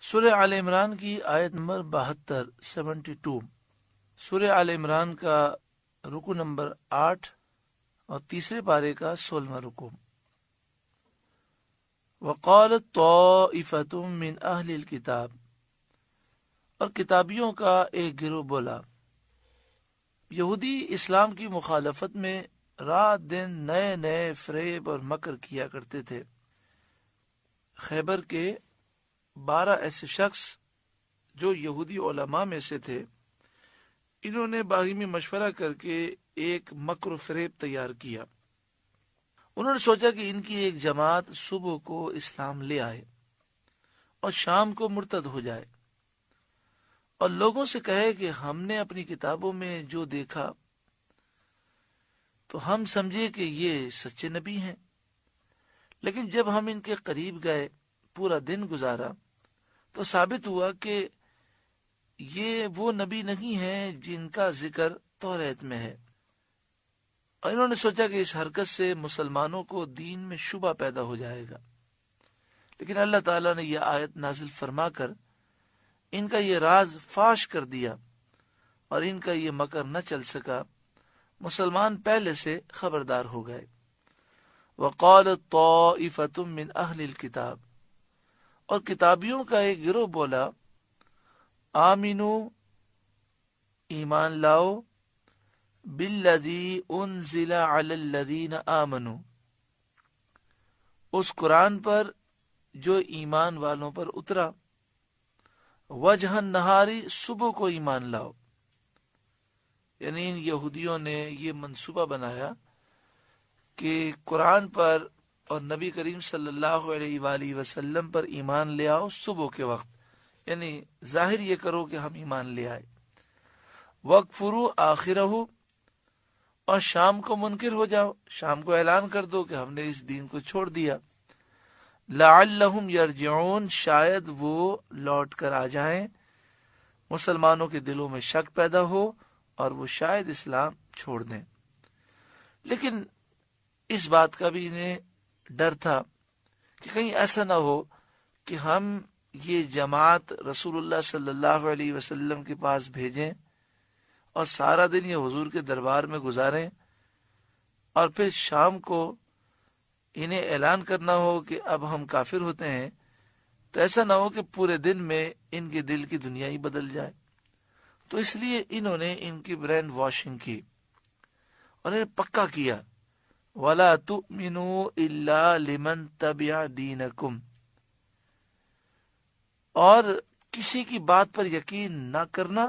سورہ آل عمران کی آیت نمبر 72 سورہ آل عمران کا رکو نمبر 8 اور تیسرے پارے کا 16واں رکو۔ وقالت طائفۃ من اہل الکتاب، اور کتابیوں کا ایک گروہ بولا۔ یہودی اسلام کی مخالفت میں رات دن نئے نئے فریب اور مکر کیا کرتے تھے۔ خیبر کے 12 ایسے شخص جو یہودی علماء میں سے تھے، انہوں نے باہمی مشورہ کر کے ایک مکر و فریب تیار کیا۔ انہوں نے سوچا کہ ان کی ایک جماعت صبح کو اسلام لے آئے اور شام کو مرتد ہو جائے، اور لوگوں سے کہے کہ ہم نے اپنی کتابوں میں جو دیکھا تو ہم سمجھے کہ یہ سچے نبی ہیں، لیکن جب ہم ان کے قریب گئے، پورا دن گزارا، تو ثابت ہوا کہ یہ وہ نبی نہیں ہیں جن کا ذکر توریت میں ہے۔ اور انہوں نے سوچا کہ اس حرکت سے مسلمانوں کو دین میں شبہ پیدا ہو جائے گا، لیکن اللہ تعالیٰ نے یہ آیت نازل فرما کر ان کا یہ راز فاش کر دیا، اور ان کا یہ مکر نہ چل سکا۔ مسلمان پہلے سے خبردار ہو گئے۔ وقالت طائفۃ من اہل الکتاب، اور کتابیوں کا ایک گروہ بولا، آمنو، ایمان لاؤ، بالذی انزل علی الذین آمنوا، اس قرآن پر جو ایمان والوں پر اترا، وجہ النہاری، صبح کو ایمان لاؤ۔ یعنی ان یہودیوں نے یہ منصوبہ بنایا کہ قرآن پر اور نبی کریم صلی اللہ علیہ وآلہ وسلم پر ایمان لے آؤ صبح کے وقت، یعنی ظاہر یہ کرو کہ ہم ایمان لے آئے۔ وَاکْفُرُوا آخِرَہُ، اور شام کو منکر ہو جاؤ، شام کو اعلان کر دو کہ ہم نے اس دین کو چھوڑ دیا۔ لَعَلَّهُمْ يَرْجِعُونَ، شاید وہ لوٹ کر آ جائیں، مسلمانوں کے دلوں میں شک پیدا ہو اور وہ شاید اسلام چھوڑ دیں۔ لیکن اس بات کا بھی انہیں ڈر تھا کہ کہیں ایسا نہ ہو کہ ہم یہ جماعت رسول اللہ صلی اللہ علیہ وسلم کے پاس بھیجیں اور سارا دن یہ حضور کے دربار میں گزاریں، اور پھر شام کو انہیں اعلان کرنا ہو کہ اب ہم کافر ہوتے ہیں، تو ایسا نہ ہو کہ پورے دن میں ان کے دل کی دنیا ہی بدل جائے۔ تو اس لیے انہوں نے ان کی برین واشنگ کی اور انہیں پکا کیا، وَلَا تُؤْمِنُوا إِلَّا لِمَنْ تَبِعَ دِينَكُمْ، اور کسی کی بات پر یقین نہ کرنا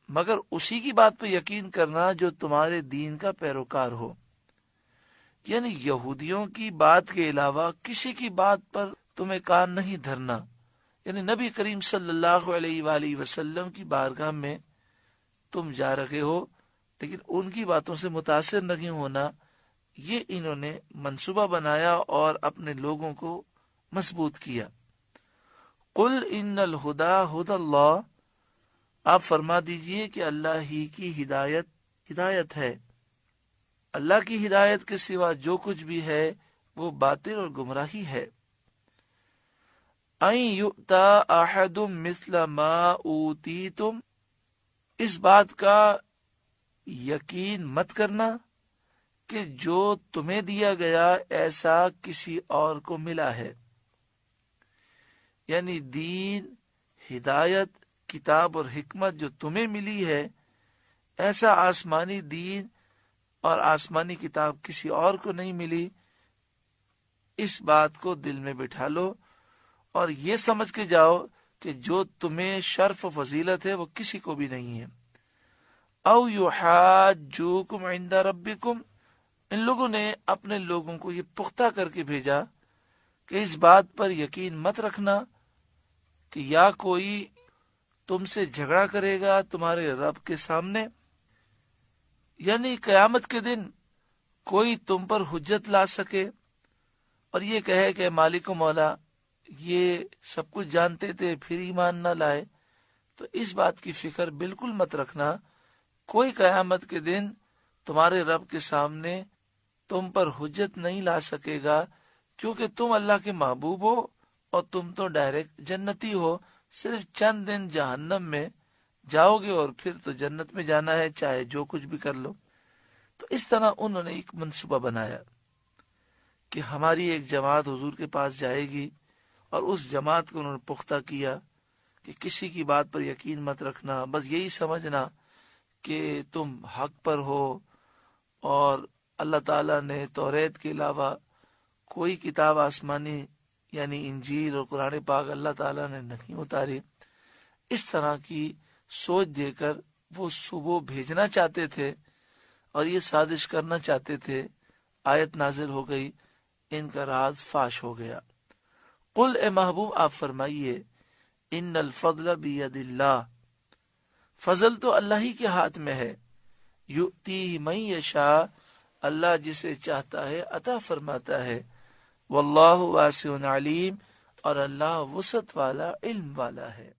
مگر اسی کی بات پر یقین کرنا جو تمہارے دین کا پیروکار ہو۔ یعنی یہودیوں کی بات کے علاوہ کسی کی بات پر تمہیں کان نہیں دھرنا، یعنی نبی کریم صلی اللہ علیہ وآلہ وسلم کی بارگاہ میں تم جا رہے ہو لیکن ان کی باتوں سے متاثر نہیں ہونا۔ یہ انہوں نے منصوبہ بنایا اور اپنے لوگوں کو مضبوط کیا۔ قل ان الہدی ھدی اللہ، آپ فرما دیجئے کہ اللہ ہی کی ہدایت ہے، اللہ کی ہدایت کے سوا جو کچھ بھی ہے وہ باطل اور گمراہی ہے۔ ان یؤتی احد مثل ما اوتیتم، اس بات کا یقین مت کرنا کہ جو تمہیں دیا گیا ایسا کسی اور کو ملا ہے، یعنی دین، ہدایت، کتاب اور حکمت جو تمہیں ملی ہے، ایسا آسمانی دین اور آسمانی کتاب کسی اور کو نہیں ملی۔ اس بات کو دل میں بٹھا لو اور یہ سمجھ کے جاؤ کہ جو تمہیں شرف و فضیلت ہے وہ کسی کو بھی نہیں ہے۔ او یحاجوکم عند ربکم، ان لوگوں نے اپنے لوگوں کو یہ پختہ کر کے بھیجا کہ اس بات پر یقین مت رکھنا کہ یا کوئی تم سے جھگڑا کرے گا تمہارے رب کے سامنے، یعنی قیامت کے دن کوئی تم پر حجت لا سکے اور یہ کہے کہ مالک و مولا یہ سب کچھ جانتے تھے پھر ایمان نہ لائے۔ تو اس بات کی فکر بالکل مت رکھنا، کوئی قیامت کے دن تمہارے رب کے سامنے تم پر حجت نہیں لا سکے گا، کیونکہ تم اللہ کے محبوب ہو اور تم تو ڈائریکٹ جنتی ہو، صرف چند دن جہنم میں جاؤ گے اور پھر تو جنت میں جانا ہے، چاہے جو کچھ بھی کر لو۔ تو اس طرح انہوں نے ایک منصوبہ بنایا کہ ہماری ایک جماعت حضور کے پاس جائے گی، اور اس جماعت کو انہوں نے پختہ کیا کہ کسی کی بات پر یقین مت رکھنا، بس یہی سمجھنا کہ تم حق پر ہو، اور اللہ تعالیٰ نے توریت کے علاوہ کوئی کتاب آسمانی یعنی انجیل اور قرآن پاک اللہ تعالیٰ نے نہیں اتاری۔ اس طرح کی سوچ دے کر وہ صبح بھیجنا چاہتے تھے اور یہ سازش کرنا چاہتے تھے۔ آیت نازل ہو گئی، ان کا راز فاش ہو گیا۔ قل اے محبوب آپ فرمائیے، ان الفضل بید اللہ، فضل تو اللہ ہی کے ہاتھ میں ہے، یؤتیہ من یشاء، اللہ جسے چاہتا ہے عطا فرماتا ہے، واللہ واسع علیم، اور اللہ وسعت والا علم والا ہے۔